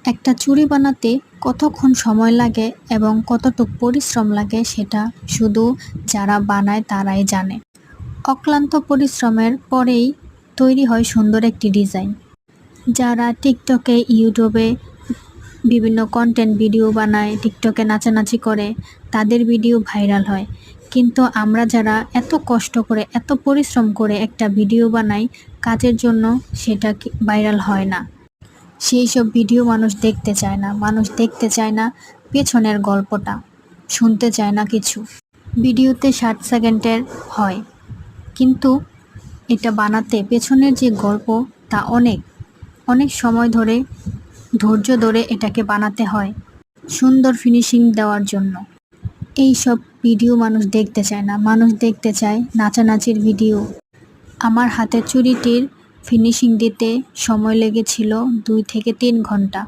একটা চুড়ি বানাতে কতক্ষণ সময় লাগে এবং কতটুকু পরিশ্রম লাগে সেটা শুধু যারা বানায় তারাই জানে। অক্লান্ত পরিশ্রমের পরেই তৈরি হয় সুন্দর একটি ডিজাইন। যারা টিকটকে, ইউটিউবে বিভিন্ন কন্টেন্ট ভিডিও বানায়, টিকটকে নাচানাচি করে, তাদের ভিডিও ভাইরাল হয়। কিন্তু আমরা যারা এত কষ্ট করে, এত পরিশ্রম করে একটা ভিডিও বানাই কাজের জন্য, সেটা ভাইরাল হয় না। সেই সব ভিডিও মানুষ দেখতে চায় না। মানুষ দেখতে চায় না পেছনের গল্পটা, শুনতে চায় না কিছু। ভিডিওতে 60 সেকেন্ডের হয়, কিন্তু এটা বানাতে পেছনের যে গল্প তা অনেক অনেক সময় ধরে, ধৈর্য ধরে এটাকে বানাতে হয় সুন্দর ফিনিশিং দেওয়ার জন্য। এই সব ভিডিও মানুষ দেখতে চায় না। মানুষ দেখতে চায় নাচানাচির ভিডিও। আমার হাতের চুড়িটির ফিনিশিং দিতে সময় লেগেছিল 2 থেকে 3 ঘন্টা।